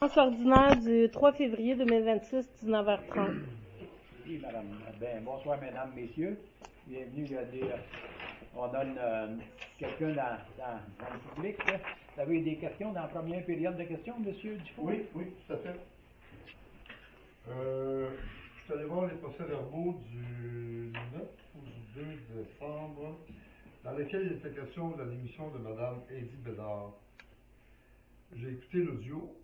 Ordinaire du 3 février 2026, 19h30. Oui, madame. Ben, bonsoir, mesdames, messieurs. Bienvenue. On a quelqu'un dans le public. Vous avez des questions dans la première période de questions, monsieur Dufault? Oui, tout à fait. Je suis allé voir les procès-verbaux du 9 ou du 2 décembre, dans lesquels il était question de la démission de Mme Edith Bédard. J'ai écouté l'audio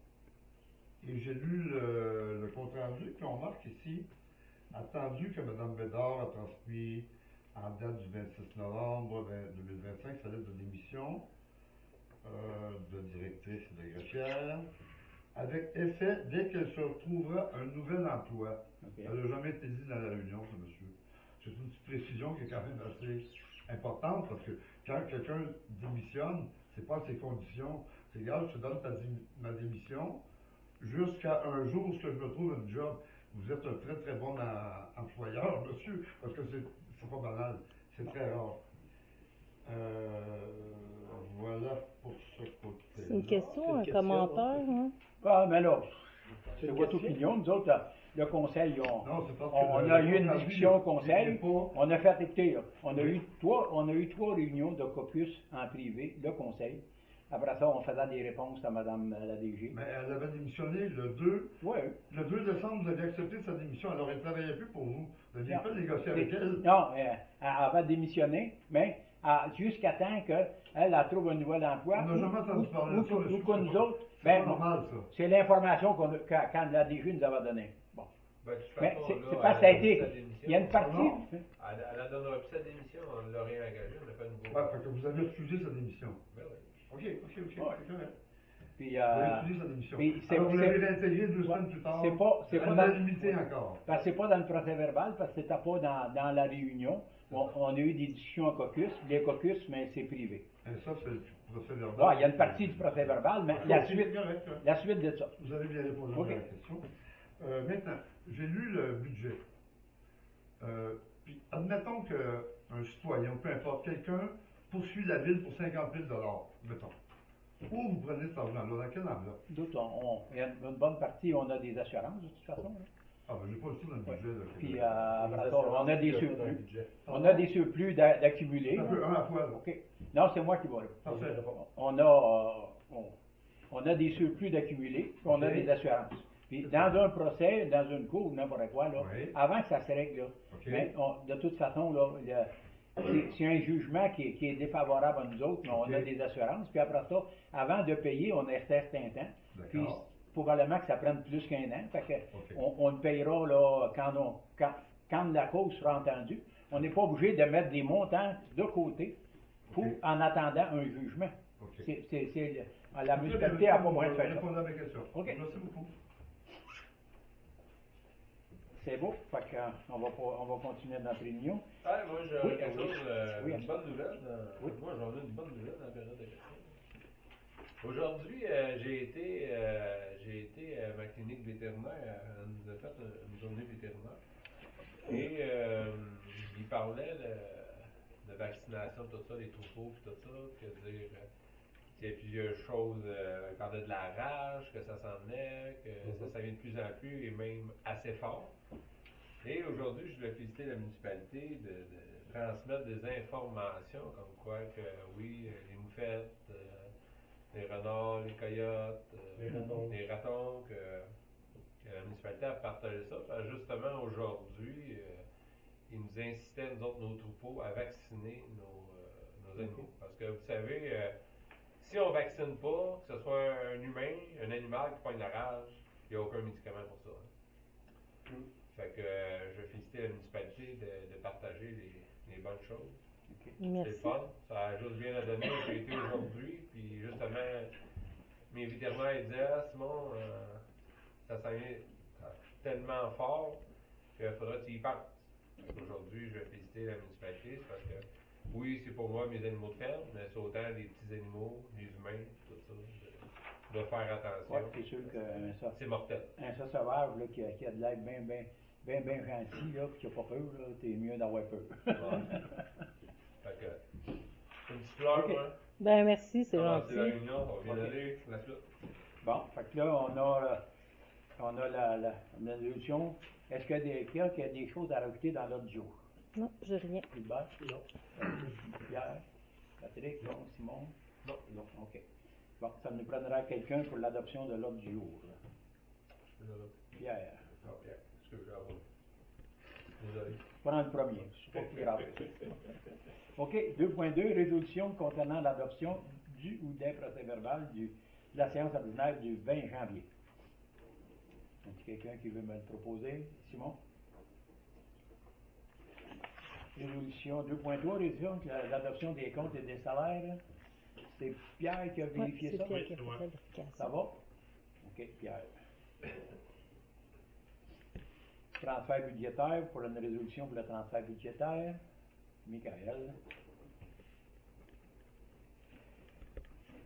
et j'ai lu le compte-rendu, puis on marque ici, attendu que Mme Bédard a transmis en date du 26 novembre 2025 sa lettre de démission de directrice et de greffière, avec effet dès qu'elle se retrouvera un nouvel emploi. Okay. Elle n'a jamais été dit dans la réunion, ce monsieur. C'est une petite précision qui est quand même assez importante, parce que quand quelqu'un démissionne, c'est pas ses conditions. C'est égal, je te donne ma démission jusqu'à un jour où je me trouve un job. Vous êtes un très très bon employeur, monsieur, parce que c'est pas banal, c'est très rare. Voilà pour ce côté. C'est une question, un commentaire, hein? Ah, mais là, c'est votre opinion. Nous autres, le conseil, on a eu une discussion au conseil. On a fait, écoutez, on a eu trois réunions de caucus en privé, le conseil. Après ça, on faisait des réponses à Mme la DG. Mais elle avait démissionné le 2. Oui. Le 2 décembre, vous avez accepté sa démission. Alors, elle ne travaillait plus pour vous. Vous n'aviez pas négocié avec elle. Non, elle avait démissionné, mais jusqu'à temps qu'elle trouve un nouvel emploi. On n'a jamais entendu parler de ça. Ou que nous autres. C'est pas normal, ça. C'est l'information quand la DG nous avait donnée. Bon. Ben, mais c'est pas ça a été. Il y a une partie. Elle a donné sa démission, on ne l'a rien engagé, on n'a pas de nouveau. Ouais, fait que vous avez refusé sa démission. Ben oui. OK, c'est correct. Puis, vous avez refusé sa démission. Alors, vous l'avez réintégré 2 semaines plus tard. C'est pas dans limité encore. Parce que c'est pas dans le procès verbal, parce que c'était pas dans la réunion. On a eu des discussions en caucus. Les caucus, mais c'est privé. Et ça, c'est le procès verbal. Ouais, il y a une partie du procès verbal, mais la suite de ça. Vous avez bien répondu à la question. Maintenant, j'ai lu le budget. Puis, admettons qu'un citoyen, peu importe, quelqu'un poursuit la ville pour 50 000 mettons. Où vous prenez cet argent-là? Dans quelle enveloppe? D'autres, il y a une bonne partie, on a des assurances, de toute façon. Là. Ah, ben, j'ai pas le tout dans le budget. Là, puis, on a des surplus. On a des surplus d'accumuler. Un peu, un à la fois, là. OK. Non, c'est moi qui vais là. Parfait. On a des surplus d'accumuler, puis on a des assurances. Puis, dans un procès, dans une cour, n'importe quoi, là, avant que ça se règle, là, mais de toute façon, là, c'est un jugement qui est défavorable à nous autres, mais on a des assurances. Puis après ça, avant de payer, on a un certain temps. Puis probablement que ça prenne plus qu'un an. Fait que on le payera là, quand la cause sera entendue. On n'est pas obligé de mettre des montants de côté en attendant un jugement. La municipalité n'a pas moyen de faire ça. Répondre à mes questions. Merci beaucoup. C'est beau, fait qu'on va continuer notre réunion. Ah, moi, j'ai quelque chose, une bonne nouvelle. Moi, j'en ai une bonne nouvelle dans la période de questions. Aujourd'hui, j'ai été à ma clinique vétérinaire. Elle nous a fait une journée vétérinaire. Et il parlait de vaccination, tout ça, les troupeaux, tout ça, que dire... Il y a plusieurs choses, il parlait de la rage, que ça s'en venait, que ça vient de plus en plus et même assez fort. Et aujourd'hui, je voulais féliciter la municipalité de transmettre des informations comme quoi que oui, les moufettes, les renards, les coyotes, les ratons, que la municipalité a partagé ça. Parce que justement, aujourd'hui, ils nous incitaient, nous autres, nos troupeaux, à vacciner nos animaux. Parce que vous savez... si on ne vaccine pas, que ce soit un humain, un animal qui pogne la rage, il n'y a aucun médicament pour ça. Hein. Fait que je vais féliciter la municipalité de partager les bonnes choses. Merci. C'est fun, ça a juste bien à donner. J'ai été aujourd'hui, puis justement, mes vétérinaires disaient « Ah, Simon, ça s'en vient tellement fort qu'il faudra que tu y penses. » Aujourd'hui, je vais féliciter la municipalité, c'est parce que oui, c'est pour moi mes animaux de ferme, mais c'est autant les petits animaux, les humains, tout ça, de faire attention. Oui, c'est sûr que c'est mortel. Un chat sauvage là, qui a de l'air bien gentil, là, puis qui n'a pas peur, là, t'es mieux d'avoir peur. Fait que, une petite fleur, Ben merci, c'est gentil. gentil. La réunion, on vient d'aller la suite. Bon, fait que là, on a la résolution. Est-ce qu'il y a des choses à rajouter dans l'ordre du jour? Non, j'ai rien. Gilbert? Non. Pierre? Patrick? Non. Simon? Non, non. OK. Bon, ça nous prendra quelqu'un pour l'adoption de l'ordre du jour. Je vais là. Pierre. Ah, bien. Excusez-moi. Désolé. Prends le premier, c'est pas plus grave. OK, 2.2, résolution concernant l'adoption du ou des procès-verbal de la séance ordinaire du 20 janvier. Est-ce quelqu'un qui veut me le proposer? Simon? Résolution 2.3, résolution de l'adoption des comptes et des salaires. C'est Pierre qui a vérifié c'est ça? Pierre qui a fait la vérification. Ça va? OK, Pierre. Transfert budgétaire pour une résolution pour le transfert budgétaire. Michael.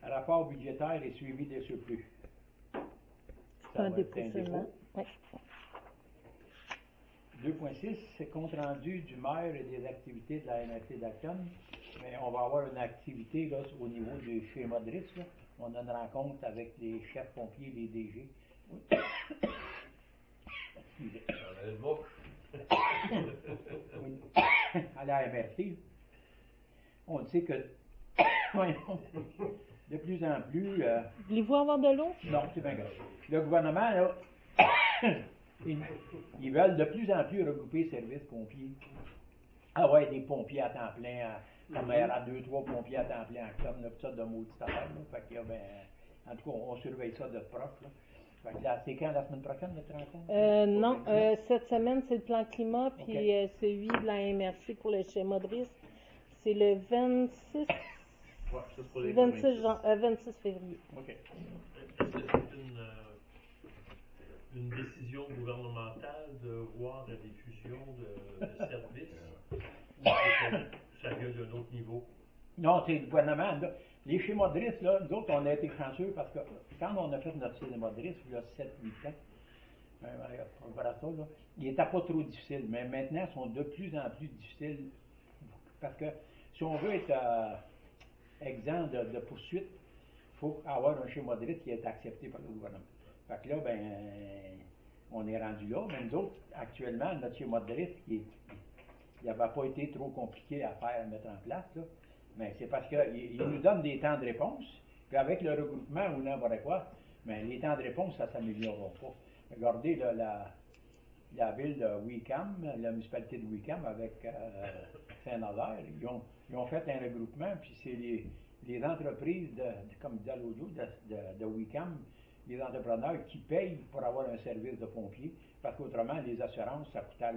Rapport budgétaire et suivi des surplus. C'est un dépôt seulement. Oui. 2.6, c'est compte rendu du maire et des activités de la MRC d'Acton. Mais on va avoir une activité là, au niveau du schéma de risque. Là. On a une rencontre avec les chefs pompiers, les DG. Excusez. À la MRC, on sait que de plus en plus. Voulez-vous avoir de l'eau? Non, c'est bien grave. Le gouvernement, là, ils veulent de plus en plus regrouper les services pompiers. Ah ouais, des pompiers à temps plein, comme il y aura 2-3 pompiers à temps plein en Acton, toutes sortes de maudites affaires. Fait que, ben, en tout cas, on surveille ça de proche. Là. Fait que là, c'est quand la semaine prochaine notre rencontre? Non, cette semaine c'est le plan climat, puis Okay. celui de la MRC pour le schéma de risque, c'est le 26, Ouais, ça c'est pour les 26 février. OK. Est-ce que c'est une décision gouvernementale de voir la diffusion de services ou ça vient d'un autre niveau? Non, c'est le gouvernement. Là. Les schémas de risque, là, nous autres, on a été chanceux parce que quand on a fait notre schéma de risque, il y a 7-8 ans, on verra ça, là, il n'était pas trop difficile, mais maintenant, ils sont de plus en plus difficiles parce que si on veut être exempt de poursuite, il faut avoir un schéma de risque qui est accepté par le gouvernement. Fait que là, ben, on est rendu là, mais nous autres, actuellement, notre schéma de risque, il n'avait pas été trop compliqué à faire, à mettre en place, là. Mais c'est parce qu'il nous donne des temps de réponse, puis avec le regroupement ou n'importe quoi, mais les temps de réponse, ça ne s'améliorera pas. Regardez là, la ville de Wickham, la municipalité de Wickham avec Saint-Nazaire, ils ont fait un regroupement, puis c'est les entreprises, comme disait l'audio, de Wickham, les entrepreneurs qui payent pour avoir un service de pompier, parce qu'autrement, les assurances, ça coûtait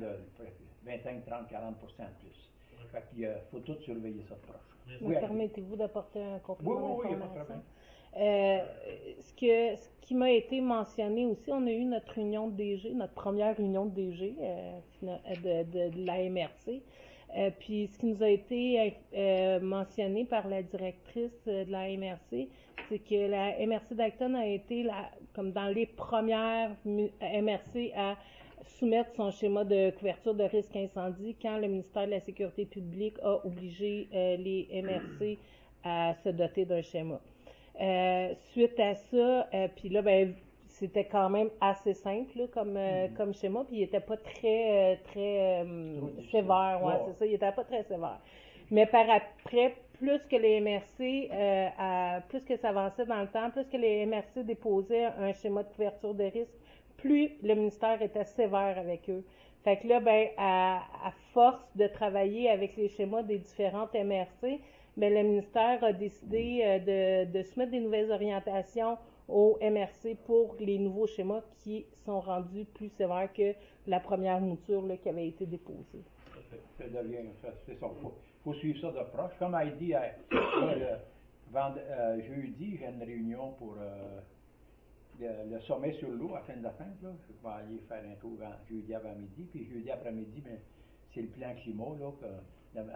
25, 30, 40% de plus. Fait qu'il faut tout surveiller ça de proche. Me permettez-vous d'apporter un complément Oui, d'information? Ce qui m'a été mentionné aussi, on a eu notre réunion de DG, notre première réunion de DG de la MRC. Puis ce qui nous a été mentionné par la directrice de la MRC, c'est que la MRC d'Acton a été comme dans les premières MRC à soumettre son schéma de couverture de risque incendie quand le ministère de la Sécurité publique a obligé les MRC à se doter d'un schéma. Suite à ça, puis là, ben, c'était quand même assez simple là, comme schéma, puis il n'était pas très sévère, ouais, c'est ça, il n'était pas très sévère. Mais par après, plus que les MRC, plus que ça avançait dans le temps, plus que les MRC déposaient un schéma de couverture de risque, plus le ministère était sévère avec eux. Fait que là, ben, à force de travailler avec les schémas des différentes MRC, ben, le ministère a décidé de soumettre des nouvelles orientations aux MRC pour les nouveaux schémas qui sont rendus plus sévères que la première mouture là, qui avait été déposée. Ça devient, c'est ça. Faut suivre ça de proche. Comme Heidi, jeudi, j'ai une réunion pour le sommet sur l'eau à Saint-Hyacinthe. Je vais aller faire un tour jeudi avant-midi. Puis jeudi après-midi, ben, c'est le plan climat là, que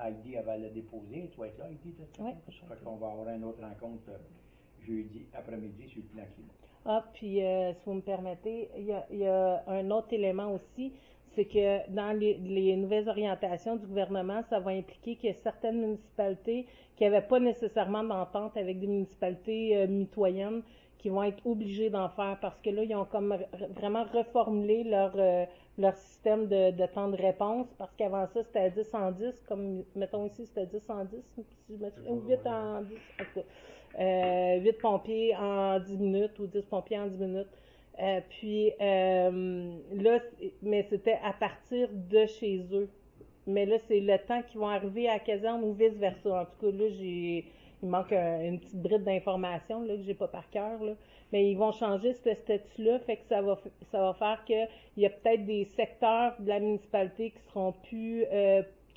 Heidi avait le déposer. Tu vas être là, Heidi? Oui. Fait qu'on va avoir une autre rencontre jeudi après-midi sur le plan climat. Ah, puis si vous me permettez, il y a un autre élément aussi, c'est que dans les nouvelles orientations du gouvernement, ça va impliquer qu'il y a certaines municipalités qui n'avaient pas nécessairement d'entente avec des municipalités mitoyennes qui vont être obligés d'en faire parce que là, ils ont comme vraiment reformulé leur système de temps de réponse parce qu'avant ça, c'était à 10 en 10, comme mettons ici, c'était 10 en 10, si je me souviens, ou 8 en 10, en tout cas. 8 pompiers en 10 minutes ou 10 pompiers en 10 minutes. Là, mais c'était à partir de chez eux. Mais là, c'est le temps qu'ils vont arriver à la caserne ou vice-versa. En tout cas, là, il manque une petite bride d'information là, que j'ai pas par cœur. Là. Mais ils vont changer ce statut-là, fait que ça va faire qu'il y a peut-être des secteurs de la municipalité qui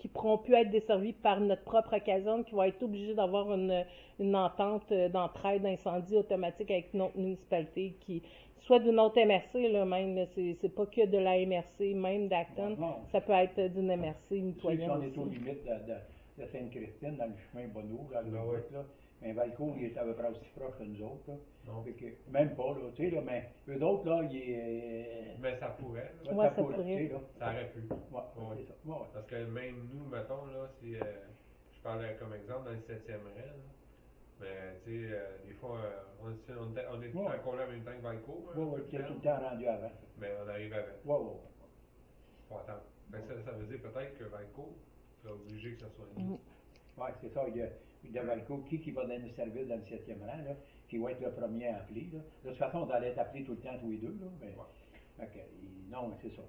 pourront plus être desservis par notre propre caserne, qui vont être obligés d'avoir une entente d'entraide d'incendie automatique avec une autre municipalité soit d'une autre MRC, là, même, c'est pas que de la MRC, même d'Acton, ça peut être d'une MRC mitoyenne. On est aux limites de Sainte-Christine, dans le chemin Bonneau, là, là. Mais Valcourt, il est à peu près aussi proche que nous autres, là. Même pas, là, tu sais, là, mais eux autres, là, Mais ça pourrait, là. Ouais, ça pourrait. Tu sais, là. Ça aurait pu. C'est ça. Parce que même nous, mettons, là, si je parle comme exemple dans le 7e rang, là, mais tu sais, des fois, on est tout le temps collé en même temps que Valcourt. Oui, tu es tout le temps rendu avant. Mais on arrive avant. Oui. Faut attendre. Ben, ça veut dire peut-être que Valcourt sera obligé que ça soit nous. Oui, c'est ça. Il y a Valcourt qui va donner le service dans le 7e rang, là, qui va être le premier à appeler. Là. De toute façon, on allait être appelés tout le temps, tous les deux. Là, mais, non, c'est ça.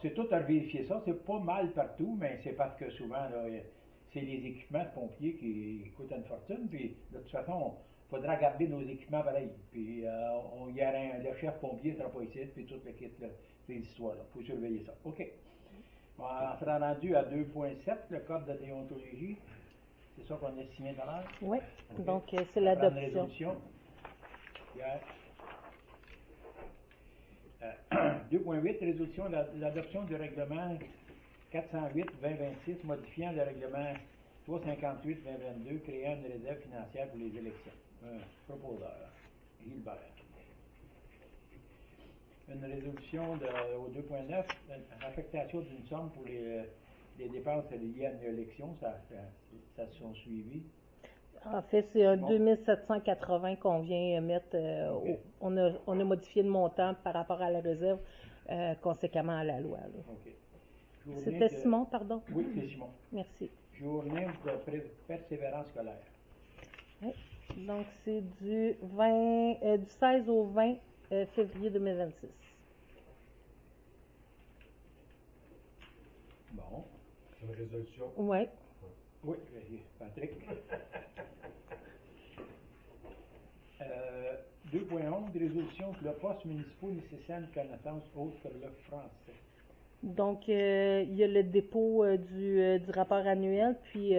C'est tout à vérifier ça. C'est pas mal partout, mais c'est parce que souvent, là, c'est les équipements de pompiers qui coûtent une fortune. Puis, de toute façon, il faudra garder nos équipements pareils. Puis, le chef pompier ne sera pas ici, puis toute l'équipe, ces histoires-là. Il faut surveiller ça. OK. On sera rendu à 2.7, le code de déontologie. C'est ça qu'on a signé dans l'heure? Oui. Okay. Donc, c'est l'adoption. Résolution. 2.8, résolution de l'adoption du règlement 408-2026, modifiant le règlement 358-2022, créant une réserve financière pour les élections. Proposeur, Gilbert. Une résolution au 2.9, affectation d'une somme pour les dépenses liées à une élection, ça se sont suivis. En fait, c'est un 2780 qu'on vient mettre. On a modifié le montant par rapport à la réserve, conséquemment à la loi. C'était Simon, pardon? Oui, c'est Simon. Merci. Journée de persévérance scolaire. Oui. Donc, c'est du 16 au 20 février 2026. Bon. C'est une résolution. Oui. Oui, Patrick. 2.11, résolution que le poste municipal nécessite une connaissance autre que le français. Donc, il y a le dépôt du rapport annuel, puis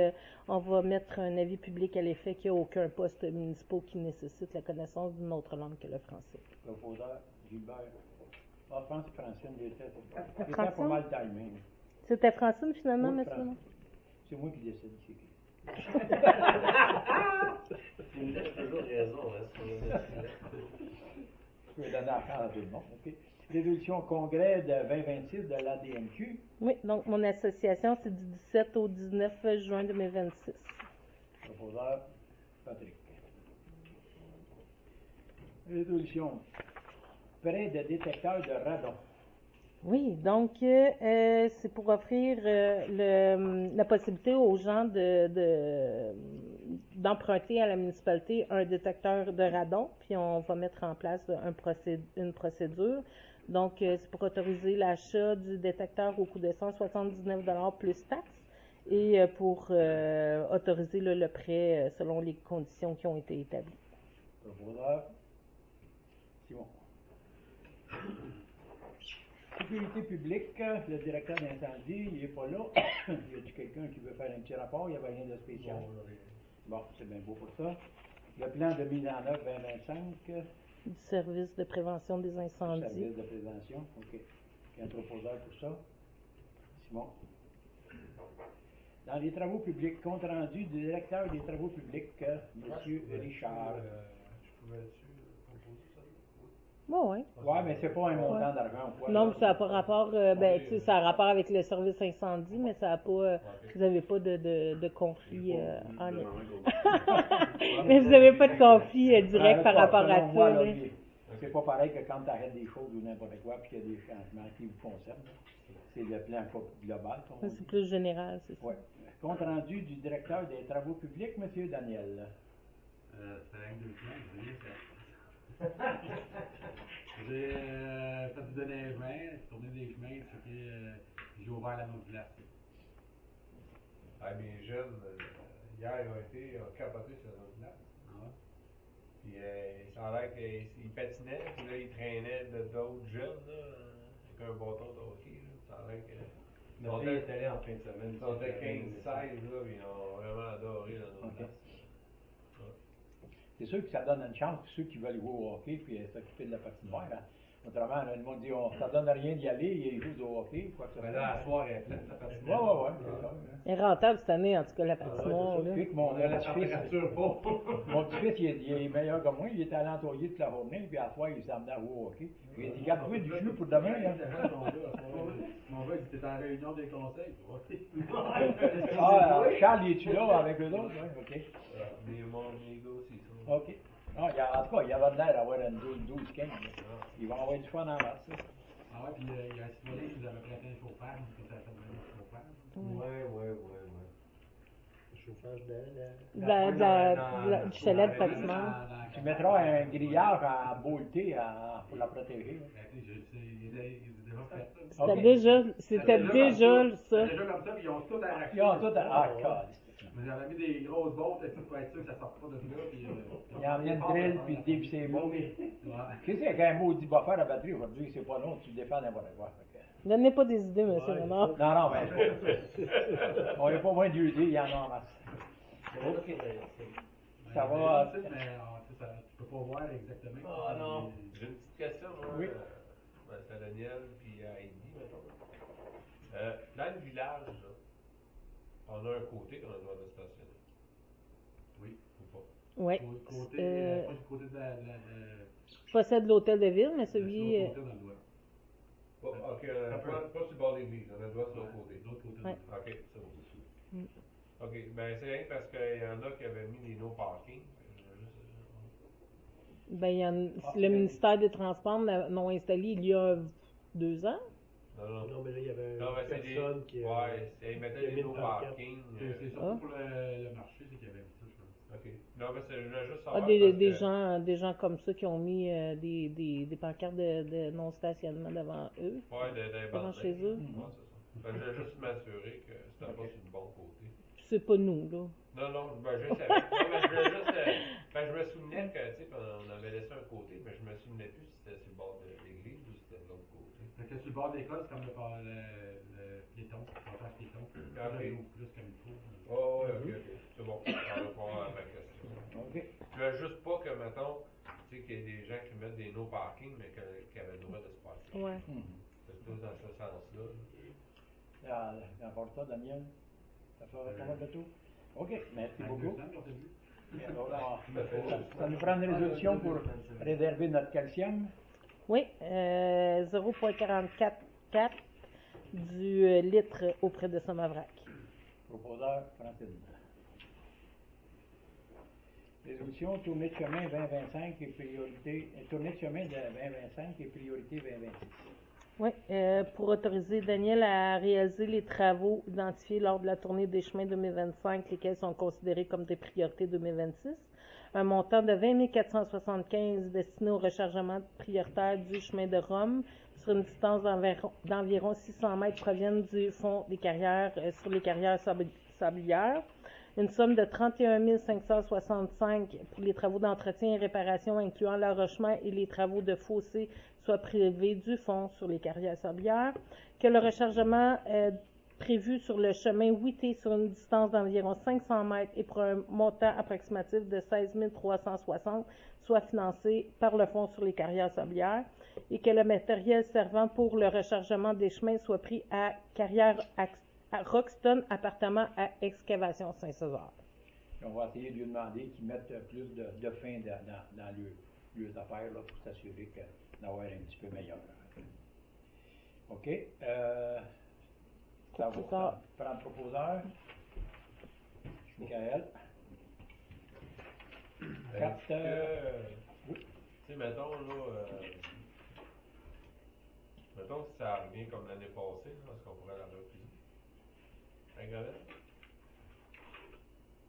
on va mettre un avis public à l'effet qu'il n'y a aucun poste municipal qui nécessite la connaissance d'une autre langue que le français. Proposeur, Gilbert. Ah, je pense que Francine était pas mal timé. C'était Francine, finalement, oui, monsieur? C'est moi qui décide, c'est qui. Tu me laisses toujours raison, hein, Je peux donner la chance à tout le monde. Okay. Résolution au congrès de 2026 de l'ADMQ. Oui, donc mon association, c'est du 17 au 19 juin 2026. Proposeur, Patrick. Résolution. Prêt de détecteur de radon. Oui, donc c'est pour offrir la possibilité aux gens d'emprunter à la municipalité un détecteur de radon, puis on va mettre en place une procédure. Donc, c'est pour autoriser l'achat du détecteur au coût de 179 $ plus taxes et pour autoriser le prêt selon les conditions qui ont été établies. Proposeur, Simon. Sécurité publique, le directeur d'incendie, il n'est pas là. Y a-t-il quelqu'un qui veut faire un petit rapport? Il n'y avait rien de spécial. Bon, c'est bien beau pour ça. Le plan de mise en œuvre 2025. Du service de prévention des incendies. Service de prévention, OK. Il y a un proposeur pour ça. Simon. Dans les travaux publics, compte rendu du directeur des travaux publics, M. Richard. Je pouvais-tu proposer ça? Ouais. Ouais, mais c'est pas un montant d'argent ou quoi. Non, là. ça n'a pas rapport, ben, tu sais, ça a rapport avec le service incendie, mais ça a pas, vous n'avez pas de conflit en lien. Mais vous n'avez pas de conflit direct par rapport à Selon moi, ça. là, là. c'est pas pareil que quand tu arrêtes des choses ou n'importe quoi, puis qu'il y a des changements qui vous concernent. C'est le plan global. Ça, c'est plus général, c'est ça. Oui. Compte rendu du directeur des travaux publics, M. Daniel. C'est rien que 2 semaines, j'ai rien fait. J'ai fait du déneigement, tourné des chemins, j'ai ouvert la modulation. Ah, mes jeunes, hier, ils ont capoté sur notre place. Ah. Puis ça a l'air qu'ils patinaient, puis là, ils traînaient d'autres jeunes, là, avec un bâton de hockey. Là. Ça a l'air que. Ma fille est allée en fin de semaine. Ils sont 15-16, là, puis ils ont vraiment adoré la notre place. C'est sûr que ça donne une chance pour ceux qui veulent jouer au hockey puis s'occuper de la patinoire. Hein. Autrement, là, le monde dit ça ne donne rien d'y aller, ils jouent au hockey. Quoi que ce Mais soit. là, à soir, elle est pleine, la Ouais, patinoire. ouais, c'est ça. Hein. Elle est rentable cette année, en tout cas, la patinoire. là. Puis que On a la température pas. mon petit-fils, il est meilleur que moi. Il était à l'entoyer toute la journée, puis à la fois, il s'amenait à jouer au hockey. J'ai dit, garde-toi du jus pour demain. Hein. Mon gars, il était en réunion des conseils. Ah, Charles, es-tu là avec eux autres? Oui, OK. Mais mes gars aussi, ça. OK. Non, en tout cas, il avait l'air d'avoir une 12-15. Il va avoir du fun en masse. Ah ouais, puis il y a un citoyen qui nous avait prêté un chauffage, parce que ça a fait venir le chauffage. Ouais. Le chauffage d'air. Du chalet de patinoire. Tu mettras un grillage en beauté pour la protéger. C'était OK. déjà ça. C'était déjà comme ça, puis ils ont tout arraché. Ils ont tout à... Ah, Mais j'avais mis des grosses bottes et tout pour être sûr que ça sorte pas de là. Puis, il a emmené une drill, puis dévisser les mots. Ouais. Qu'est-ce qu'il y a qu'un maudit buffer à batterie aujourd'hui? C'est pas long, tu défends n'importe quoi. Donnez pas des idées, monsieur Renard. Non, mais on n'est pas moins d'idées, il y en a en masse. OK. Ça va. Mais tu peux pas voir exactement. Ah non. J'ai une petite question, moi. Oui. C'est à Daniel puis à Heidi, mettons. Dans le village, là, on a un côté qu'on a le droit de stationner. Oui. Ou pas? Oui. Côté, pas du côté de la Je possède l'hôtel de ville, mais celui. l'autre côté dans le doigt. Ok, Ça peut. pas sur le bord de l'église, on a le droit sur l'autre côté. L'autre côté. Ouais. Ok, c'est bon. Mm. Ok, ben c'est rien parce qu'il y en a qui avaient mis des no parking. Ben, le ministère des Transports l'ont installé il y a 2 ans. Non, mais là, il y avait Non, une mais c'est des. personne qui a. Ouais, ils mettaient qui a des mis no une pancarte. parking. C'est surtout pour le marché, c'est qu'il y avait mis ça, je pense. Ok. Non, mais je voulais juste Ah, savoir. des gens comme ça qui ont mis des pancartes de non-stationnement devant eux. Ouais, devant chez eux. Ouais, c'est ça. Ben, je voulais juste m'assurer que c'était pas sur le bon côté. C'est pas nous, là. Non, ben je savais. Non, mais je voulais juste. Ben, je me souvenais que, tu sais, on avait laissé un côté, mais je me souvenais plus si c'était sur le bord de l'église ou si c'était de l'autre côté. Fait que sur le bord de l'école, c'est comme le piéton, le passage piéton. Ok. Ça l'ouvre plus comme il faut. Oh, ouais, ok. C'est bon. On va répondre à ma question. OK. Je voulais juste pas que, mettons, tu sais, qu'il y ait des gens qui mettent des no parking, mais qui avaient le droit de se passer. Ouais. C'est plus dans ce sens-là. N'importe ça, Daniel. Ça fait pas mal de tout. OK, merci Avec beaucoup. 200 qu'on t'a vu. Ça nous prend une résolution pour réserver notre calcium. Oui, 0,444 du litre auprès de Somavrac. Proposeur, Francine. Résolution, tournée de chemin 2025 et priorité. Tournée de chemin de 2025 et priorité 2026. Oui, pour autoriser Daniel à réaliser les travaux identifiés lors de la tournée des chemins 2025, lesquels sont considérés comme des priorités 2026. Un montant de 20 475 destiné au rechargement prioritaire du chemin de Rome sur une distance d'environ 600 mètres proviennent du fond des carrières sur les carrières sablières. Une somme de 31 565 pour les travaux d'entretien et réparation incluant l'enrochement et les travaux de fossé soit prélevé du fonds sur les carrières sablières, que le rechargement prévu sur le chemin 8T sur une distance d'environ 500 mètres et pour un montant approximatif de 16 360 soit financé par le fonds sur les carrières sablières et que le matériel servant pour le rechargement des chemins soit pris à carrière à Roxton, appartement à Excavation Saint-César. On va essayer de lui demander qu'il mette plus de fin dans leurs affaires là, pour s'assurer que d'avoir un petit peu meilleur. OK. Ça va prendre le proposeur. Michael. Tu sais, mettons, là, mettons que ça revient comme l'année passée, là, est-ce qu'on pourrait la refuser? Hein, Gravette?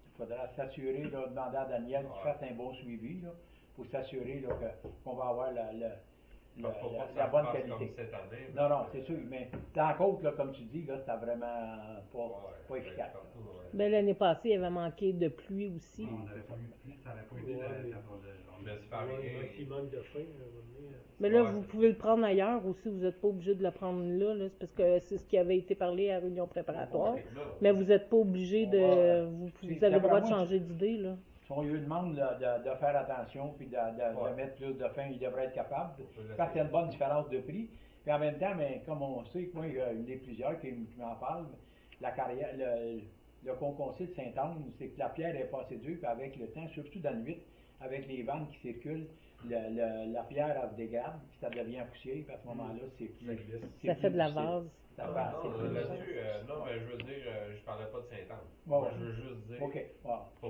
Il faudra s'assurer, là, demander à Daniel qu'il fasse un bon suivi, là, pour s'assurer là, qu'on va avoir la bonne qualité. Comme cette année, non, c'est sûr, mais dans la côte, là, comme tu dis, là, c'était vraiment pas efficace. Ben, l'année passée, il avait manqué de pluie aussi. On n'avait pas eu de pluie, ça n'avait pas aidé quand on Mais c'est pas rien. S'il manque de faim, Mais là, vous pouvez le prendre ailleurs aussi, vous n'êtes pas obligé de le prendre là, c'est parce que c'est ce qui avait été parlé à la réunion préparatoire. Mais vous n'êtes pas obligé de. Vous avez le droit de changer d'idée, là. Si on lui demande de faire attention puis de mettre plus de fin, il devrait être capable. Parce qu'il y a une bonne différence de prix. Puis en même temps, mais comme on sait, moi, il y a une des plusieurs qui m'en parle, la carrière, le conconcé de Saint-Anne, c'est que la pierre est passée dure, puis avec le temps, surtout dans le 8, avec les vannes qui circulent, la pierre elle se dégrade, puis ça devient poussière, puis à ce moment-là, c'est plus. Ça fait de la vase. Non, mais je veux dire, je parlais pas de Saint-Anne. Je veux juste dire, faut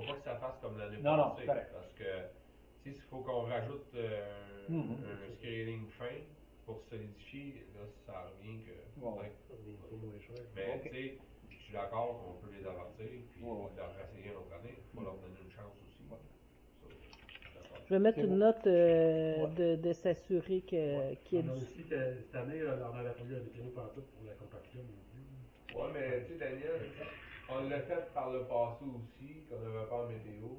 pas que ça fasse comme l'année passée. Parce que, s'il faut qu'on rajoute un scaling fin pour solidifier, là, ça revient que. Mais, tu sais, je suis d'accord qu'on peut les avancer, puis leur essayer une autre année. Il faut leur donner une chance aussi. Je vais mettre une note de s'assurer qu'il y ait du... aussi, cette année, on avait pas eu un météo partout pour la compaction. Oui, mais tu sais, Daniel, on l'a fait par le passé aussi, qu'on n'avait pas en météo.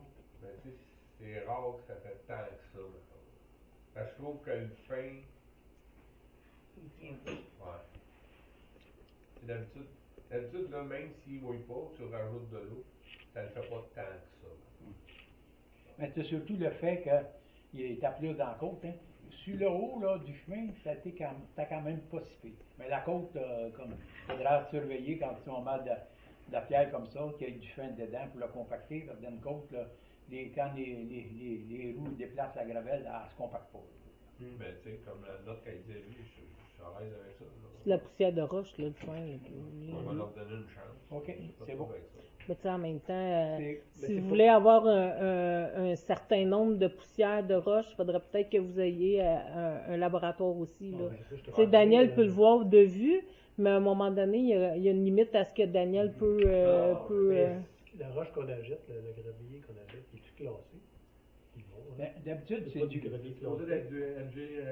Mais tu sais, c'est rare que ça fait tant que ça, maintenant. Parce que je trouve que le fin... Ouais. D'habitude, là, même s'il ne mouille pas, tu rajoutes de l'eau, ça ne fait pas tant que ça. Mais c'est surtout le fait qu'il est appelé dans la côte. Hein. Sur le haut là, du chemin, c'était quand même pas si pire. Mais la côte, comme il faudra surveiller quand on met de la pierre comme ça, qu'il y ait du fin dedans pour le compacter. Parce que dans une côte, là, quand les roues déplacent la gravelle, elle ne se compacte pas. Mais tu sais, comme la note qu'elle disait, lui, je suis à l'aise avec ça. C'est la poussière de roche, là, le foin. On va leur donner une chance. OK, c'est bon. Mais tu sais, en même temps, si vous voulez avoir un certain nombre de poussières de roche, il faudrait peut-être que vous ayez un laboratoire aussi. Tu sais, Daniel peut le voir de vue, mais à un moment donné, il y a une limite à ce que Daniel peut... La roche qu'on achète, le gravier qu'on achète, est-tu classé? D'habitude, c'est du gravier classé. C'est du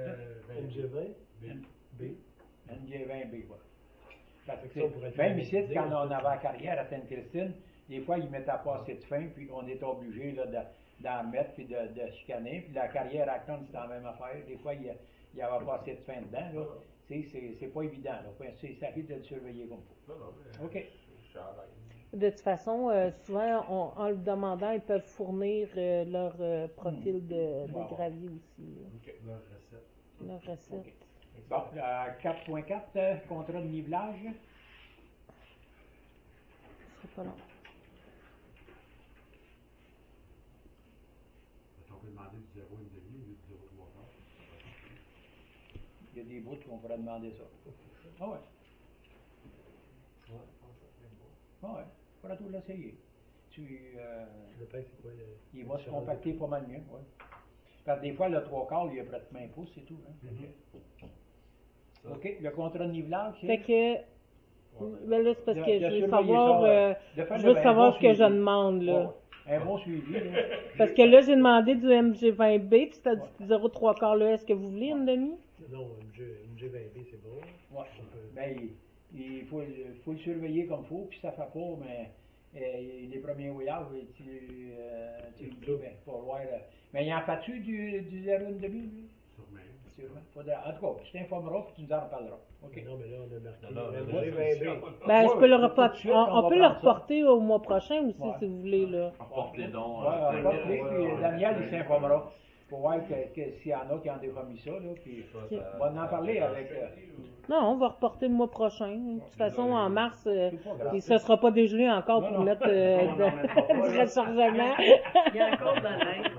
MG20? B. MG20B, oui. Parce que même ici, quand on avait la carrière à Sainte-Christine, des fois, ils mettaient pas assez de fin, puis on était obligé d'en mettre, puis de chicaner. Puis la carrière à Acton, c'est la même affaire. Des fois, il n'y avait pas assez de fin dedans. Là. C'est pas évident. Ça risque de le surveiller comme ça. Non, OK. Je suis à l'aise. De toute façon, souvent, en le demandant, ils peuvent fournir leur profil de gravier aussi. OK. Leur recette. Okay. Bon, 4.4, contrat de nivelage. Ce sera pas long. On peut demander du 0,5 ou du 0,3. Il y a des bouts qu'on pourrait demander ça. Ah ouais. Ah ouais, on pourrait tout l'essayer. Il va se compacter pas mal mieux, ouais. Parce que des fois, le 3/4, il y a pratiquement un pouce, c'est tout. Hein? OK, le contrat de nivelage, c'est... Fait que... Mais là, c'est parce que je veux savoir ce que je demande, là. Un bon suivi, là. Parce que là, j'ai demandé du MG20B, puis c'était du 0,3/4, là. Est-ce que vous voulez une demi? Non, MG20B, c'est bon. Ouais. Ben, il faut le surveiller comme il faut, puis ça fait pas, mais... les premiers voyages, tu dis, ben, pour voir. Mais il en fait-tu du 0,5, lui? Sûrement. En tout cas, tu t'informeras et tu nous en reparleras. OK. Non, mais là, on a marqué. Ben, je peux le reporter. On peut le reporter au mois prochain aussi, si vous voulez, là. Reportez donc. Oui, reportez, puis Daniel, il s'informera. Pour voir s'il y en a qui ont déjà mis ça, là, puis on va en parler avec... Non, on va reporter le mois prochain. De toute façon, en mars, il ne se sera pas dégelé encore pour mettre du rechargement. Il y a encore de la neige.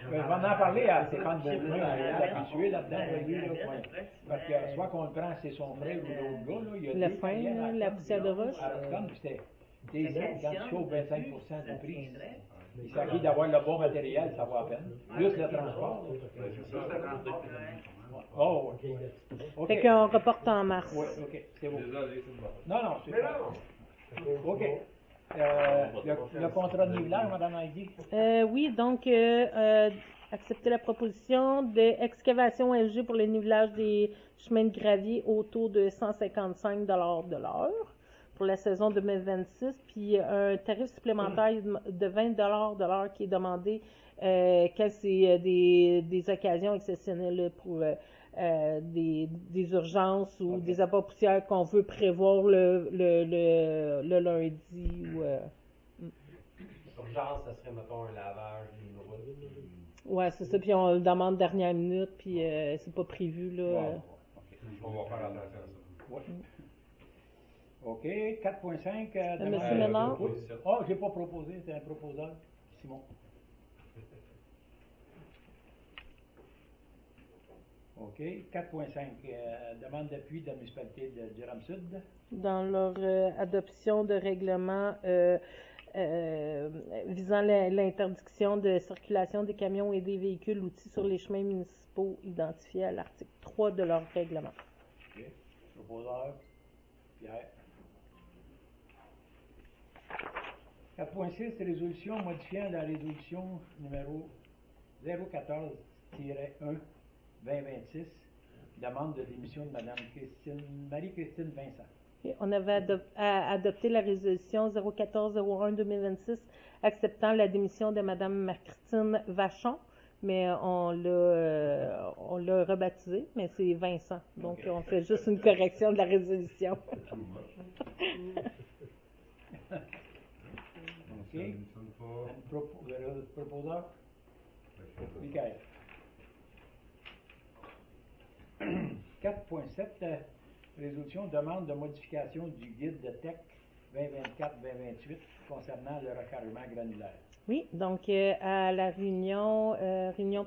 Je vais en parler à Stéphane Beaubrun, l'habitué là-dedans, lui, là, parce que soit qu'on le prend, c'est son frère ou l'autre gars, là, il y a Le deux fin, carrières là, à la Arcton, poussière de roche. à Arcton, puis c'était des ans, quand tu sauves 25% du prix, il s'agit d'avoir le bon matériel, ça vaut la peine. Plus le transport. Là. Oh, oui. OK. Fait qu'on reporte en mars. Oui, OK, c'est bon. Désolé, c'est bon. Non, non, c'est pas. OK. Le contrat de nivelage, Mme Heidi? Oui, donc, accepter la proposition d'excavation LG pour le nivelage des chemins de gravier au taux de 155 de l'heure pour la saison 2026, puis un tarif supplémentaire de 20 de l'heure qui est demandé quand c'est des occasions exceptionnelles là, pour des urgences ou des apports poussières qu'on veut prévoir le lundi ou Urgence, ça serait, mettons, un lavage d'une route. ouais, c'est ça, puis on le demande dernière minute, puis c'est pas prévu, là. On va faire attention à ça. Oui. OK, 4.5. Monsieur Ménard? Oh, j'ai pas proposé, c'est un proposeur. Simon. OK, 4.5. Demande d'appui de la municipalité de Durham-Sud. Dans leur adoption de règlement visant l'interdiction de circulation des camions et des véhicules outils sur les chemins municipaux identifiés à l'article 3 de leur règlement. OK, proposeur. Pierre. 4.6, résolution modifiant la résolution numéro 014-1-2026, demande de démission de Mme Marie-Christine Vincent. Et on avait adopté la résolution 014-01-2026 acceptant la démission de Mme Marie-Christine Vachon, mais on l'a rebaptisé, mais c'est Vincent. Donc, on fait juste une correction de la résolution. OK. Proposeur? Michael. 4.7, résolution demande de modification du guide de TEC 2024-2028 concernant le rechargement granulaire. Oui, donc à la réunion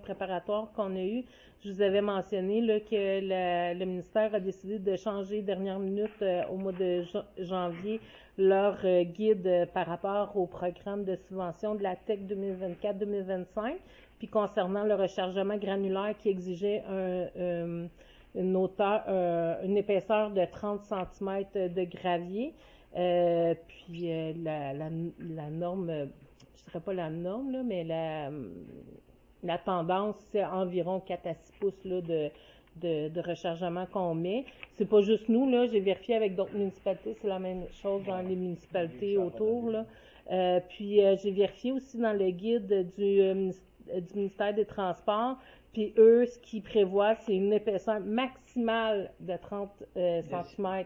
préparatoire qu'on a eue, je vous avais mentionné là, que le ministère a décidé de changer dernière minute au mois de janvier leur guide par rapport au programme de subvention de la TEC 2024-2025, puis concernant le rechargement granulaire qui exigeait une épaisseur de 30 cm de gravier, puis la norme, je dirais pas la norme, là, mais la tendance, c'est environ 4 à 6 pouces là, de rechargement qu'on met. C'est pas juste nous, là, j'ai vérifié avec d'autres municipalités, c'est la même chose dans les municipalités autour, là. Puis j'ai vérifié aussi dans le guide du ministère des Transports, puis eux, ce qu'ils prévoient, c'est une épaisseur maximale de 30 cm.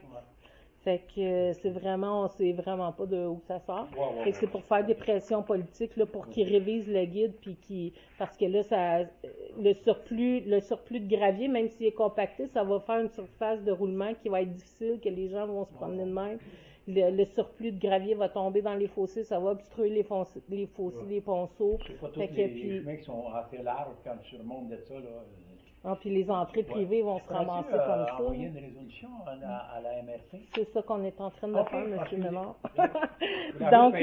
Fait que c'est vraiment, on sait vraiment pas de où ça sort. Fait que c'est pour faire des pressions politiques là, pour qu'ils révisent le guide, puis parce que là, le surplus de gravier, même s'il est compacté, ça va faire une surface de roulement qui va être difficile, que les gens vont se promener de même. Le surplus de gravier va tomber dans les fossés, ça va obstruer les fossés, les ponceaux. C'est pas tous les chemins qui sont assez larges quand tu remontes de ça, là. Ah, puis les entrées privées vont se ramasser comme ça. Envoyer une résolution à la MRC? C'est ça qu'on est en train de faire, M. Ménard. Donc,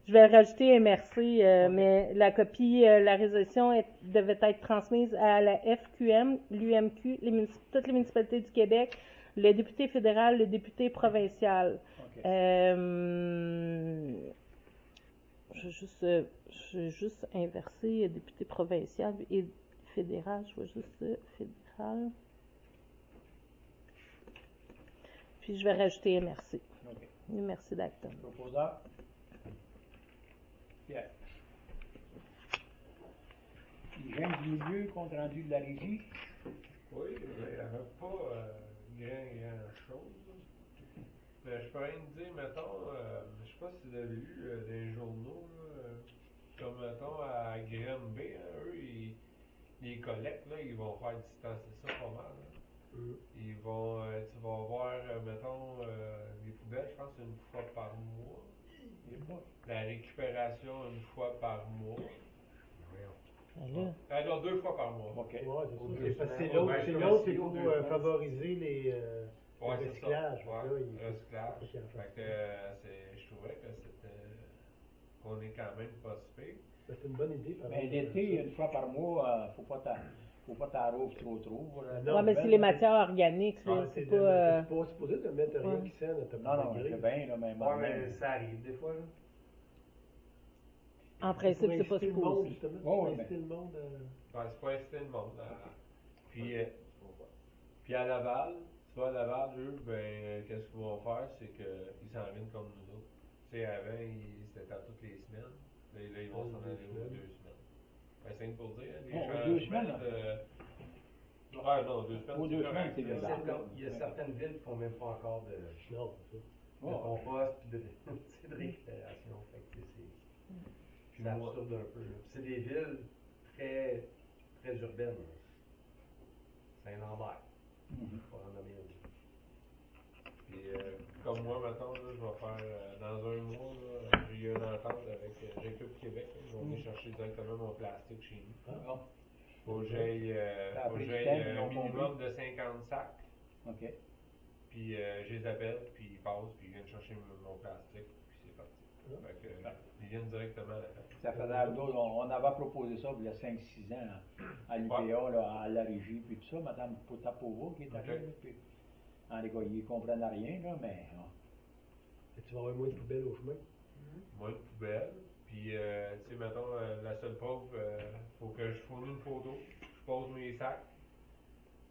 je vais rajouter MRC, mais la copie, la résolution devait être transmise à la FQM, l'UMQ, toutes les municipalités du Québec, le député fédéral, le député provincial. Je vais juste inverser député provincial et fédéral, je vois juste fédéral. Puis je vais rajouter MRC. MRC d'Acton. Proposeur. Pierre. Hygiène du milieu, compte rendu de la régie. Oui, il n'y avait pas grand chose. Mais je peux rien dire, mettons, je sais pas si vous avez lu dans les journaux, là, comme mettons à Granby, eux, les collectes, là, ils vont faire distancer ça pas mal. Là. Ils vont, tu vas voir, mettons, les poubelles, je pense, une fois par mois. La récupération, une fois par mois. Voyons. Ben là, Alors, 2 fois par mois. OK. Ouais, Aux c'est deux ça. Parce que semaines. c'est l'autre, Ouais, c'est comme l'autre, si c'est aux pour deux semaines. favoriser les Ouais, le c'est ça. recyclage. Ouais, Là, il- recyclage. faut qu'il en fasse. Fait que je trouvais que c'était. Qu'on est quand même pas si pire. C'est une bonne idée. par Mais exemple, l'été, ça. une fois par mois, faut pas t'arrover trop. Voilà. Non, ouais, mais c'est les matières organiques, là. Ouais, C'est c'est pas. pas supposé de mettre rien ouais. qui sert dans ta Non, je sais bien, là, mais Ouais, mais ça arrive des fois, là. En principe, c'est pas inciter le monde, supposé. justement. Ouais, Pour ouais, inciter le monde Ouais, c'est pas inciter le monde. Puis à Laval, tu vois, à Laval, eux, qu'est-ce qu'ils vont faire, c'est qu'ils s'en viennent comme nous autres. Tu sais, avant, c'était à toutes les semaines. Mais là, ils vont s'en aller aux 2 semaines. Ben, c'est pour dire, les Aux changements 2 semaines, Ouais, non, 2 semaines. Aux 2 correct. semaines, c'est bien. Il y a certaines villes qui font même pas encore de Non, c'est ça. compost puis de récupération. Fait que c'est absurde un peu. Puis c'est des villes très, très urbaines. Saint-Lambert, pour en nommer une. Puis, comme moi, maintenant, là, je vais faire, dans un mois, là, j'ai eu une entente avec Récup Québec. Là, ils vont venir chercher directement mon plastique chez nous. Bon. Faut que j'aille Ça a faut que pris du j'aille temps, ils un l'ont minimum de 50 sacs. OK. Puis je les appelle, puis ils passent, puis ils viennent chercher mon plastique, puis c'est parti. Fait que, ils viennent directement à la fin. Ça faisait d'autres, on avait proposé ça il y a 5-6 ans à l'UPA, là, à la régie, puis tout ça, Mme Potapova qui est arrivée, puis en les gars, ils ne comprennent rien, là, mais Et tu vas avoir moins de poubelles au chemin. Moi, une poubelle, puis tu sais, mettons, la seule pauvre, faut que je fournisse une photo, je pose mes sacs,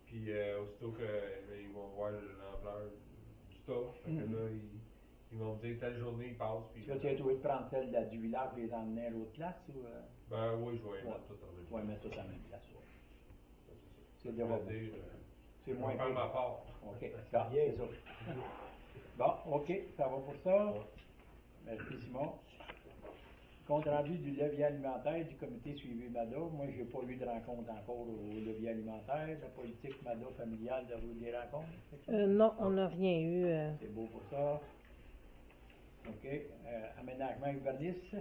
puis aussitôt que là, ils vont voir l'ampleur du tas, fait que là, ils vont me dire telle journée, ils passent, puis. tu vas trouvé de prendre celle du village et les emmener à l'autre place, ou Ben oui, je vais y Ouais. mettre tout en même tu temps. vas mettre tout à la même place, ouais. C'est Je déjà vais bon. dire, C'est je moins vais faire ma part. OK, ça, c'est ça. Bon, OK, ça va pour ça. Merci, Simon. Compte rendu du levier alimentaire du comité suivi MADA. Moi, je n'ai pas eu de rencontre encore au levier alimentaire. La politique MADA familiale, vous avez eu des rencontres? Non, on n'a rien eu. C'est beau pour ça. OK. Aménagement urbaniste.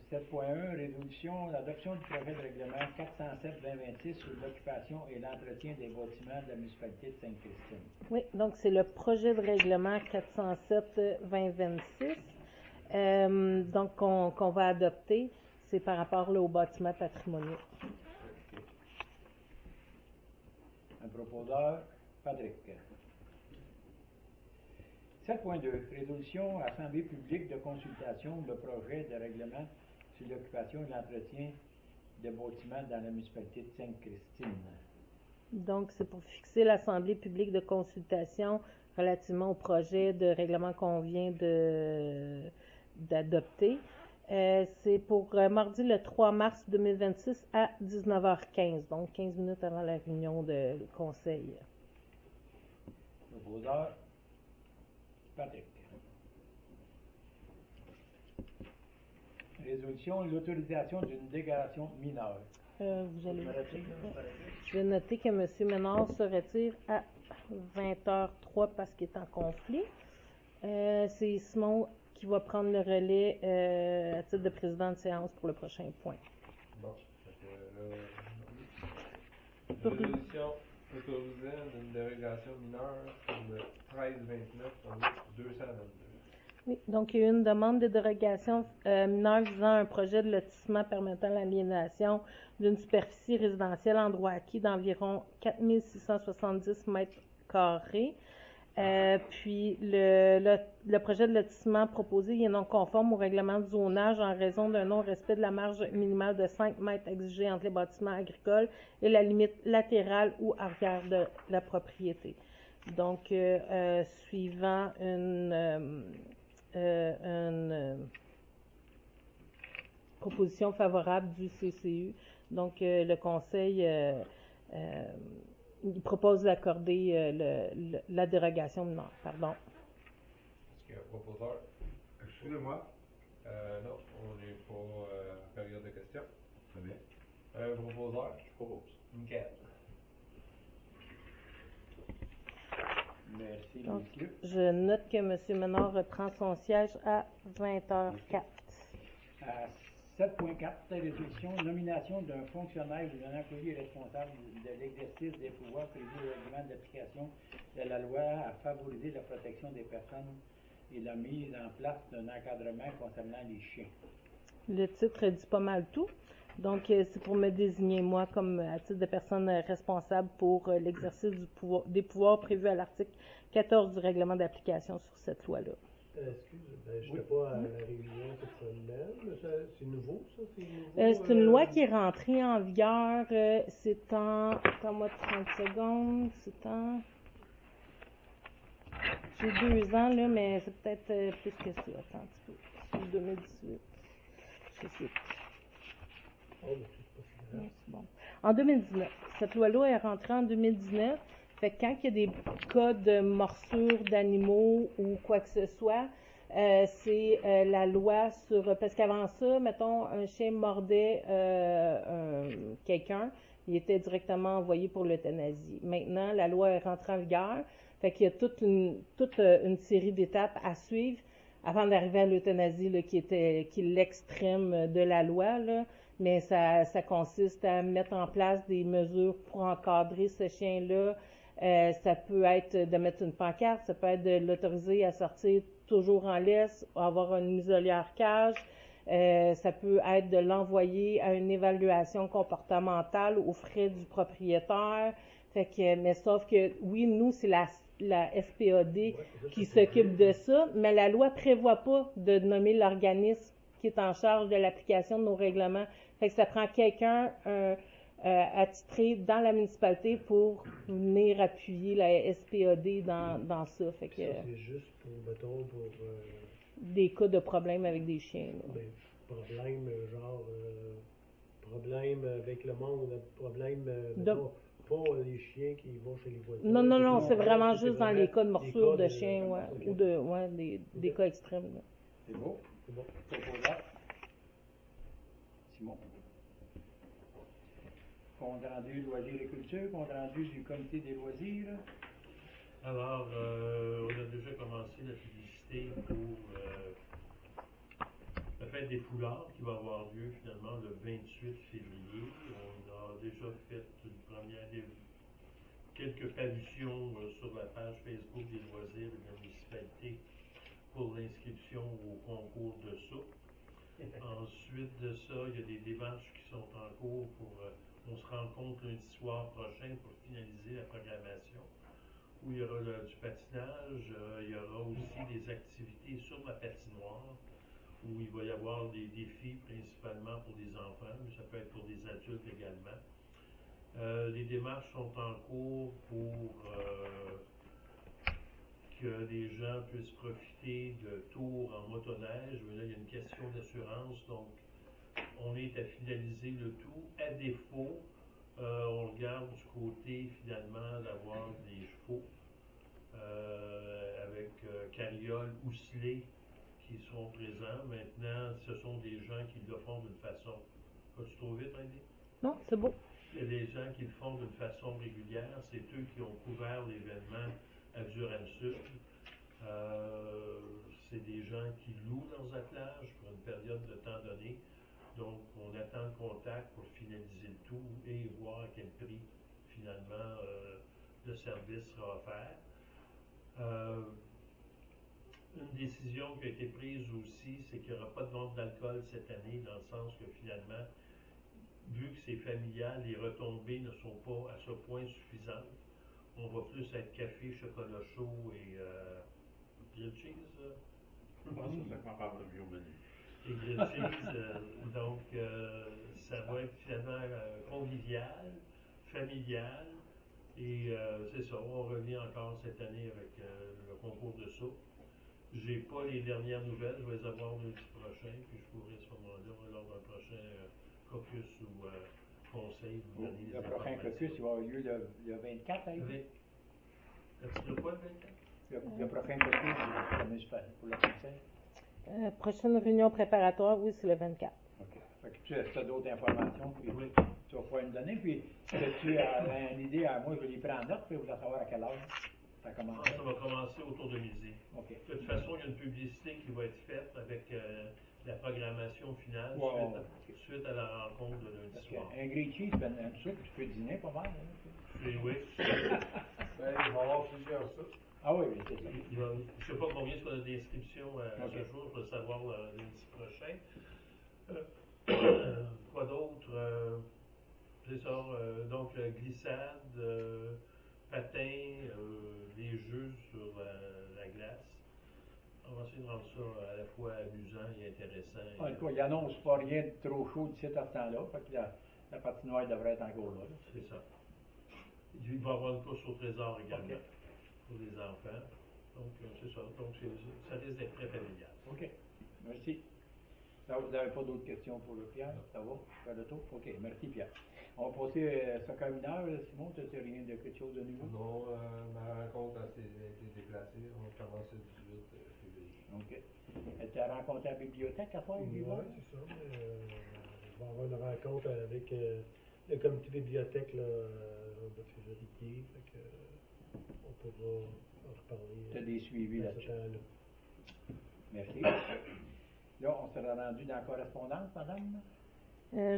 7.1, résolution, l'adoption du projet de règlement 407-2026 sur l'occupation et l'entretien des bâtiments de la municipalité de Sainte-Christine. Oui, donc c'est le projet de règlement 407-2026 donc qu'on va adopter. C'est par rapport là, aux bâtiments patrimoniaux. Un proposeur, Patrick. 7.2, résolution, assemblée publique de consultation, le projet de règlement sur l'occupation et l'entretien des bâtiments dans la municipalité de Sainte-Christine. Donc, c'est pour fixer l'assemblée publique de consultation relativement au projet de règlement qu'on vient d'adopter. C'est pour mardi le 3 mars 2026 à 19h15, donc 15 minutes avant la réunion de conseil. Proposeur, Patrick. Résolution, l'autorisation d'une dégradation mineure. Vous allez... Je vais noter que M. Ménard se retire à 20h03 parce qu'il est en conflit. C'est Simon qui va prendre le relais à titre de président de séance pour le prochain point. Bon, fait que résolution autorisant une dérogation mineure pour le 13-29-222. Oui, donc il y a eu une demande de dérogation mineure visant un projet de lotissement permettant l'aliénation d'une superficie résidentielle en droit acquis d'environ 4670 mètres carrés. Puis le projet de lotissement proposé est non conforme au règlement de zonage en raison d'un non-respect de la marge minimale de 5 mètres exigée entre les bâtiments agricoles et la limite latérale ou arrière de la propriété. Donc, suivant une proposition favorable du CCU, donc le Conseil il propose d'accorder la dérogation mineure. Pardon. Est-ce qu'il y a un proposeur? Excusez-moi. Non, on n'est pas en période de questions. Très bien. Un proposeur? Je propose. Nickel. Merci, Donc, messieurs. je note que M. Ménard reprend son siège à 20h04. À 7.4, résolution, nomination d'un fonctionnaire ou d'un employé responsable de l'exercice des pouvoirs prévus au règlement d'application de la loi à favoriser la protection des personnes et la mise en place d'un encadrement concernant les chiens. Le titre dit pas mal tout. Donc, c'est pour me désigner, moi, comme à titre de personne responsable pour l'exercice des pouvoirs prévus à l'article 14 du règlement d'application sur cette loi-là. Excuse, je n'étais pas à la réunion cette semaine. C'est nouveau, ça? C'est une loi qui est rentrée en vigueur. C'est en... Attends-moi 30 secondes. C'est en... J'ai 2 ans, là, mais c'est peut-être plus que ça. Attends un petit peu. C'est 2018. Je sais pas. Oh, mais c'est pas si grave. Non, c'est bon. En 2019. Cette loi-là est rentrée en 2019. Fait que quand il y a des cas de morsure d'animaux ou quoi que ce soit, c'est la loi sur... Parce qu'avant ça, mettons, un chien mordait quelqu'un, il était directement envoyé pour l'euthanasie. Maintenant, la loi est rentrée en vigueur. Fait qu'il y a toute une série d'étapes à suivre avant d'arriver à l'euthanasie, là, qui est l'extrême de la loi, là. Mais ça consiste à mettre en place des mesures pour encadrer ce chien-là. Ça peut être de mettre une pancarte, ça peut être de l'autoriser à sortir toujours en laisse, avoir une muselière cage. Ça peut être de l'envoyer à une évaluation comportementale aux frais du propriétaire. Fait que, mais sauf que, oui, nous, c'est la SPAD qui s'occupe de ça, mais la loi prévoit pas de nommer l'organisme qui est en charge de l'application de nos règlements. Fait que ça prend quelqu'un attitré dans la municipalité pour venir appuyer la SPAD dans ça. Fait que, Ça, c'est juste pour, mettons, pour... des cas de problèmes avec des chiens. Là. Ben, problème, genre... problème avec le monde, problème... pas les chiens qui vont chez les voisins. Non, c'est vraiment juste dans les cas de des morsure cas de chiens, ouais, okay. ou des cas extrêmes. Là. C'est beau? C'est bon. Simon. Compte rendu loisirs et culture, compte rendu du comité des loisirs. Alors, on a déjà commencé la publicité pour la fête des foulards qui va avoir lieu finalement le 28 février. On a déjà fait quelques parutions sur la page Facebook des loisirs de la municipalité pour l'inscription au concours de soupe. Ensuite de ça, il y a des démarches qui sont en cours pour... on se rencontre lundi soir prochain pour finaliser la programmation, où il y aura du patinage, il y aura aussi des activités sur la patinoire, où il va y avoir des défis principalement pour des enfants, mais ça peut être pour des adultes également. Les démarches sont en cours pour que les gens puissent profiter de tours en motoneige, mais là il y a une question d'assurance, donc on est à finaliser le tout. À défaut, on regarde du côté finalement d'avoir des chevaux avec carriole ou sleigh qui seront présents. Maintenant, ce sont des gens qui le font d'une façon... Vas-tu trop vite, Randy? Non, c'est beau. Il y a des gens qui le font d'une façon régulière. C'est eux qui ont couvert l'événement à Durham-Sud. C'est des gens qui louent leurs attelages pour une période de temps donné. Donc, on attend le contact pour finaliser le tout et voir à quel prix, finalement, le service sera offert. Une décision qui a été prise aussi, c'est qu'il n'y aura pas de vente d'alcool cette année, dans le sens que, finalement, vu que c'est familial, les retombées ne sont pas à ce point suffisantes. On va plus être café, chocolat chaud et grilled cheese. Je pense que c'est comparable au menu. Et grilled cheese, donc ça va être finalement convivial, familial, et c'est ça, on revient encore cette année avec le concours de soupe. J'ai pas les dernières nouvelles, je vais les avoir lundi prochain, puis je pourrai à ce moment-là, lors d'un prochain caucus ou conseil, vous donner les Le prochain caucus, il va avoir lieu le 24, hein? Le quoi, le 24? Le prochain caucus pour le conseil. Prochaine réunion préparatoire, oui, c'est le 24. OK. Fait que tu as d'autres informations, puis tu vas pouvoir me donner. Puis, si tu as une idée, moi, je vais les prendre en note, puis je voudrais savoir à quelle heure ça commence. Ça va commencer autour de midi. OK. De toute façon, il y a une publicité qui va être faite avec la programmation finale Wow. suite à la rencontre de lundi Parce soir. qu'un grilled cheese, ben, une soupe, tu peux dîner pas mal. Hein? Oui. Ben, il va y avoir plusieurs soupes. Ah oui, c'est ça. Je ne sais pas combien il y a d'inscriptions à Ok. ce jour, je vais savoir lundi prochain. Quoi d'autre? C'est ça, donc glissade, patin, les jeux sur la glace. On va essayer de rendre ça à la fois amusant et intéressant. En tout cas, il annonce pas rien de trop chaud d'ici à ce temps-là, fait que la patinoire devrait être encore là. C'est ça. Il va y avoir une course au trésor également Ok. pour les enfants. Donc, c'est ça. Donc, ça risque d'être très familial. OK. Merci. Ça, vous n'avez pas d'autres questions pour le Pierre? Ça va? Faire le tour? OK. Merci, Pierre. On va passer soccer mineur. Simon, tu n'as rien de quelque chose de nouveau? Non, ma rencontre a été déplacée. On commence le 18 février. OK. Tu as rencontré la bibliothèque à soir, Oui, Yves-Laure? c'est ça. Je vais avoir une rencontre avec le comité bibliothèque là, en février. Fait que, on pourra en reparler. Tu as des suivis dans là-dessus. ce temps-là. Merci. Là, on s'est rendu dans la correspondance, madame?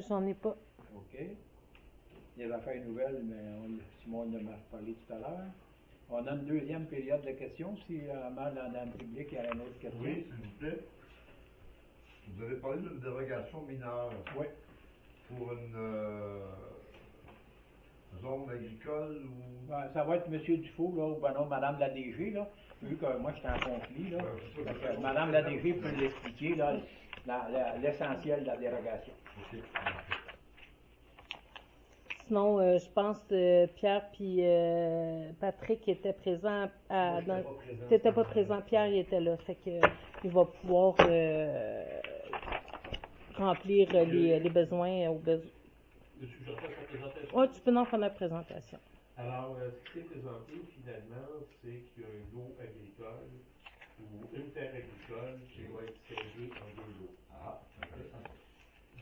J'en ai pas. OK. Les affaires nouvelles, mais Simon en a parlé tout à l'heure. On a une deuxième période de questions. Si mal dans le public, il y a une autre question. Oui, s'il vous plaît. Vous avez parlé d'une dérogation mineure Oui. pour une zone agricole ou... Ben, ça va être M. Dufault, là, ou ben non, Mme la DG, là, vu que moi, je suis en conflit, là. Ouais, Fait que Mme la DG peut l'expliquer, là, l'essentiel de la dérogation. OK. Sinon, je pense que Pierre et Patrick étaient présents à. T'étais pas présent, Pierre il était là. Fait que il va pouvoir remplir les besoins aux besoins. Je suis en train de présentation. Ouais, tu peux en faire la présentation. Alors, ce qui s'est présenté finalement, c'est qu'il y a un lot agricole ou une terre agricole qui va être scindée en deux lots. Ah, intéressant.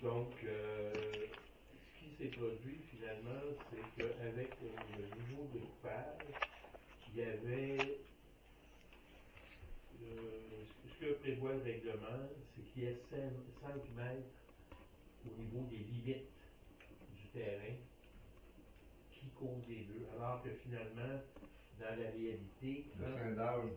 Donc, ce qui s'est produit finalement, c'est qu'avec le nouveau découpage, il y avait ce que prévoit le règlement, c'est qu'il y ait 5 mètres au niveau des limites du terrain qui couvre les deux, alors que finalement, dans la réalité, Le scindage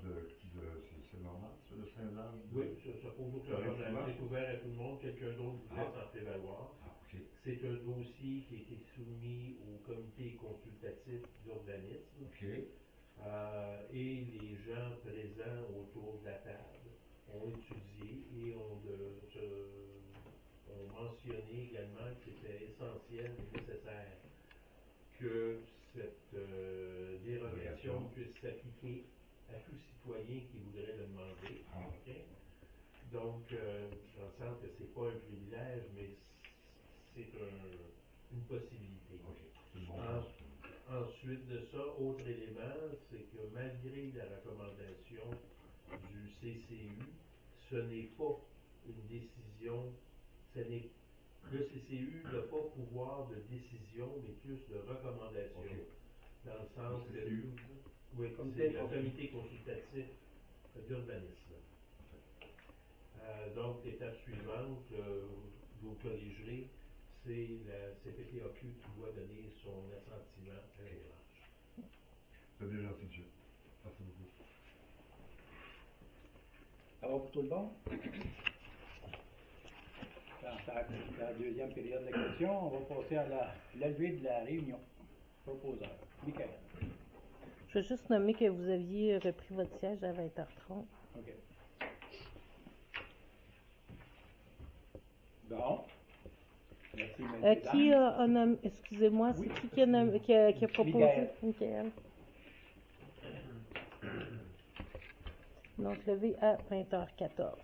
c'est normal, ça, le scindage de... oui, ça prouve que c'est ouvert à tout le monde, quelqu'un d'autre voulait s'en prévaloir. Ah, OK. C'est un dossier qui a été soumis au comité consultatif d'urbanisme. OK. Et les gens présents autour de la table ont étudié et ont mentionné également que c'était essentiel et nécessaire que cette dérogation puisse s'appliquer à tout citoyen qui voudrait le demander. Ah. Okay? Donc, dans le sens que c'est pas un privilège, mais c'est une possibilité. OK. C'est bon. Ensuite de ça, autre élément, c'est que malgré la recommandation du CCU, ce n'est pas une décision, le CCU n'a pas pouvoir de décision, mais plus de recommandation. Okay. Dans le sens Le CCU, oui, c'est le comité consultatif d'urbanisme. Donc, l'étape suivante, vous corrigerez, c'est la CPTAQ qui doit donner son assentiment à la démarche. C'est bien gentil, monsieur. Merci beaucoup. Ça va pour tout le monde? Dans la deuxième période de questions, on va passer à la levée de la réunion. Proposeur. Michael. Je veux juste nommer que vous aviez repris votre siège à 20h30. OK. Bon. Merci, messieurs, Qui dames. a nommé, excusez-moi, Oui. c'est qui a proposé? Michael. Donc, levé à 20h14.